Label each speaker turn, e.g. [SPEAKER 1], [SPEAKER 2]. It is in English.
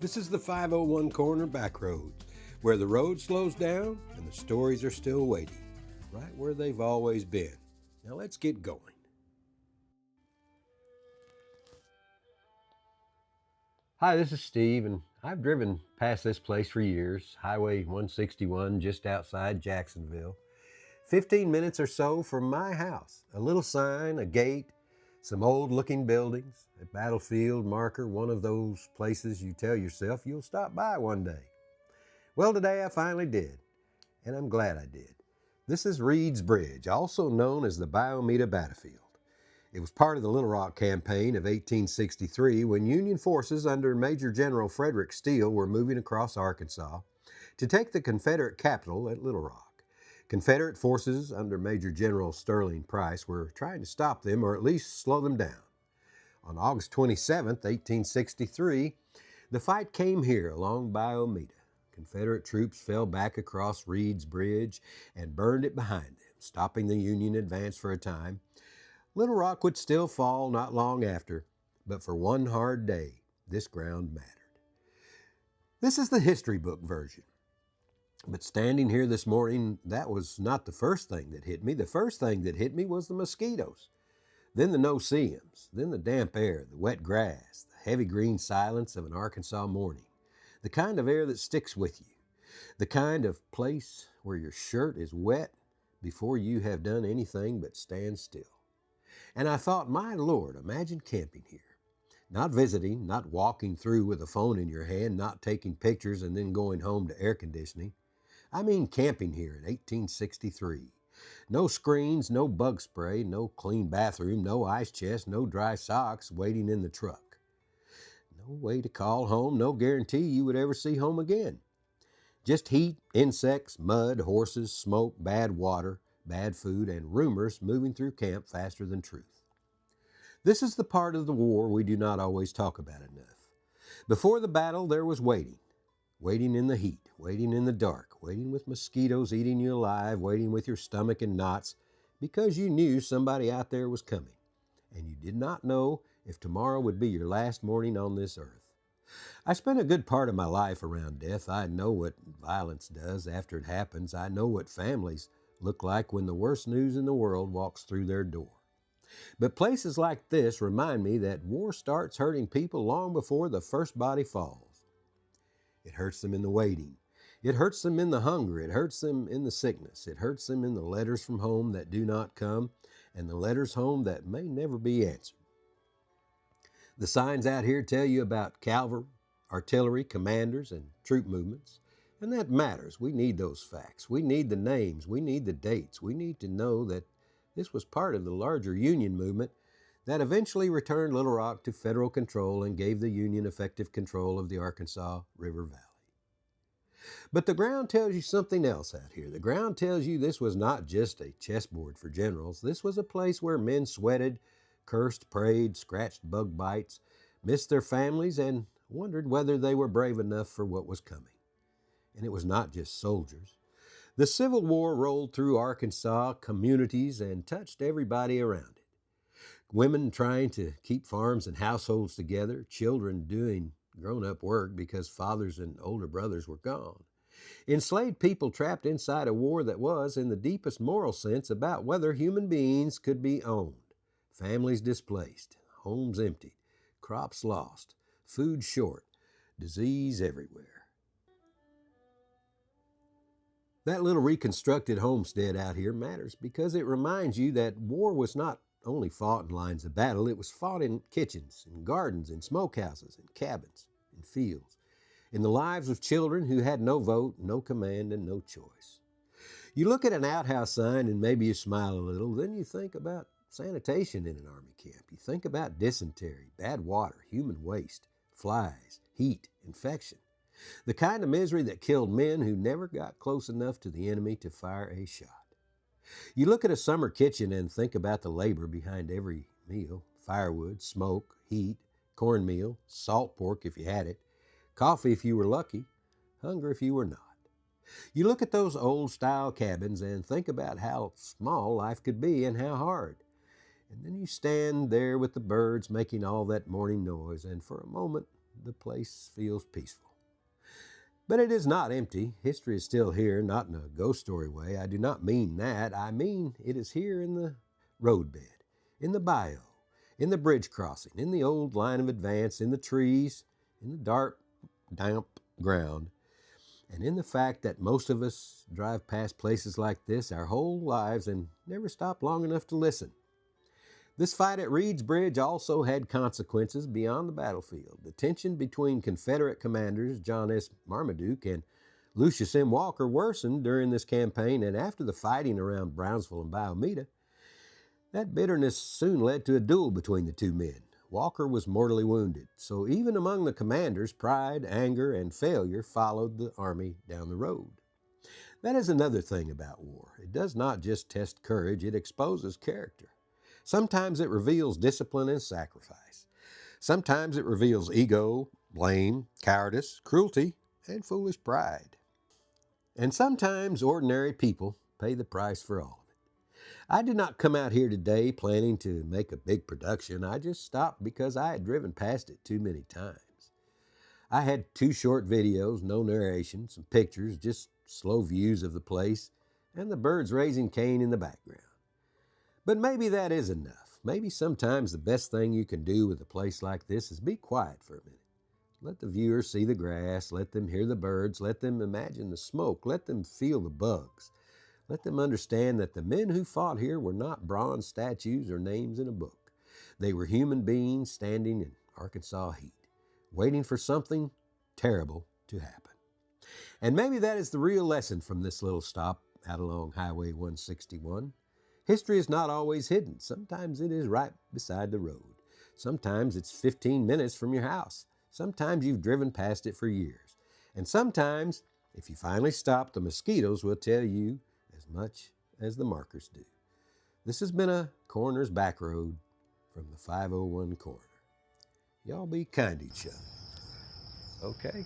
[SPEAKER 1] This is the 501 Coroner Backroads, where the road slows down and the stories are still waiting, right where they've always been. Now let's get going. Hi, this is Steve, and I've driven past this place for years, Highway 161 just outside Jacksonville. 15 minutes or so from my house. A little sign, a gate, some old looking buildings, a battlefield marker, one of those places you tell yourself you'll stop by one day. Well, today I finally did, and I'm glad I did. This is Reed's Bridge, also known as the Bayou Meto battlefield. It was part of the Little Rock campaign of 1863 when Union forces under Major General Frederick Steele were moving across Arkansas to take the Confederate capital at Little Rock. Confederate forces under Major General Sterling Price were trying to stop them or at least slow them down. On August 27, 1863, the fight came here along Bayou Meto. Confederate troops fell back across Reed's Bridge and burned it behind them, stopping the Union advance for a time. Little Rock would still fall not long after, but for one hard day, this ground mattered. This is the history book version. But standing here this morning, that was not the first thing that hit me. The first thing that hit me was the mosquitoes, then the no-see-ums, then the damp air, the wet grass, the heavy green silence of an Arkansas morning, the kind of air that sticks with you, the kind of place where your shirt is wet before you have done anything but stand still. And I thought, my Lord, imagine camping here. Not visiting, not walking through with a phone in your hand, not taking pictures and then going home to air conditioning. I mean camping here in 1863. No screens, no bug spray, no clean bathroom, no ice chest, no dry socks waiting in the truck. No way to call home, no guarantee you would ever see home again. Just heat, insects, mud, horses, smoke, bad water, bad food, and rumors moving through camp faster than truth. This is the part of the war we do not always talk about enough. Before the battle, there was waiting. Waiting in the heat, waiting in the dark, waiting with mosquitoes eating you alive, waiting with your stomach in knots, because you knew somebody out there was coming, and you did not know if tomorrow would be your last morning on this earth. I spent a good part of my life around death. I know what violence does after it happens. I know what families look like when the worst news in the world walks through their door. But places like this remind me that war starts hurting people long before the first body falls. It hurts them in the waiting. It hurts them in the hunger. It hurts them in the sickness. It hurts them in the letters from home that do not come and the letters home that may never be answered. The signs out here tell you about cavalry, artillery, commanders, and troop movements. And that matters. We need those facts. We need the names. We need the dates. We need to know that this was part of the larger Union movement that eventually returned Little Rock to federal control and gave the Union effective control of the Arkansas River Valley. But the ground tells you something else out here. The ground tells you this was not just a chessboard for generals. This was a place where men sweated, cursed, prayed, scratched bug bites, missed their families, and wondered whether they were brave enough for what was coming. And it was not just soldiers. The Civil War rolled through Arkansas communities and touched everybody around it. Women trying to keep farms and households together, children doing grown-up work because fathers and older brothers were gone. Enslaved people trapped inside a war that was, in the deepest moral sense, about whether human beings could be owned. Families displaced, homes emptied, crops lost, food short, disease everywhere. That little reconstructed homestead out here matters because it reminds you that war was not only fought in lines of battle, it was fought in kitchens, in gardens, in smokehouses, in cabins, in fields, in the lives of children who had no vote, no command, and no choice. You look at an outhouse sign and maybe you smile a little, then you think about sanitation in an army camp. You think about dysentery, bad water, human waste, flies, heat, infection. The kind of misery that killed men who never got close enough to the enemy to fire a shot. You look at a summer kitchen and think about the labor behind every meal: firewood, smoke, heat, cornmeal, salt pork if you had it, coffee if you were lucky, hunger if you were not. You look at those old-style cabins and think about how small life could be and how hard. And then you stand there with the birds making all that morning noise, and for a moment the place feels peaceful. But it is not empty. History is still here, not in a ghost story way. I do not mean that. I mean it is here in the roadbed, in the bayou, in the bridge crossing, in the old line of advance, in the trees, in the dark, damp ground, and in the fact that most of us drive past places like this our whole lives and never stop long enough to listen. This fight at Reed's Bridge also had consequences beyond the battlefield. The tension between Confederate commanders John S. Marmaduke and Lucius M. Walker worsened during this campaign, and after the fighting around Brownsville and Bayou Meto, that bitterness soon led to a duel between the two men. Walker was mortally wounded, so even among the commanders, pride, anger, and failure followed the army down the road. That is another thing about war. It does not just test courage, it exposes character. Sometimes it reveals discipline and sacrifice. Sometimes it reveals ego, blame, cowardice, cruelty, and foolish pride. And sometimes ordinary people pay the price for all of it. I did not come out here today planning to make a big production. I just stopped because I had driven past it too many times. I had 2 short videos, no narration, some pictures, just slow views of the place, and the birds raising cane in the background. But maybe that is enough. Maybe sometimes the best thing you can do with a place like this is be quiet for a minute. Let the viewers see the grass, let them hear the birds, let them imagine the smoke, let them feel the bugs. Let them understand that the men who fought here were not bronze statues or names in a book. They were human beings standing in Arkansas heat, waiting for something terrible to happen. And maybe that is the real lesson from this little stop out along Highway 161. History is not always hidden. Sometimes it is right beside the road. Sometimes it's 15 minutes from your house. Sometimes you've driven past it for years. And sometimes, if you finally stop, the mosquitoes will tell you as much as the markers do. This has been a Coroner's Backroad from the 501 Coroner. Y'all be kind to each other. Okay?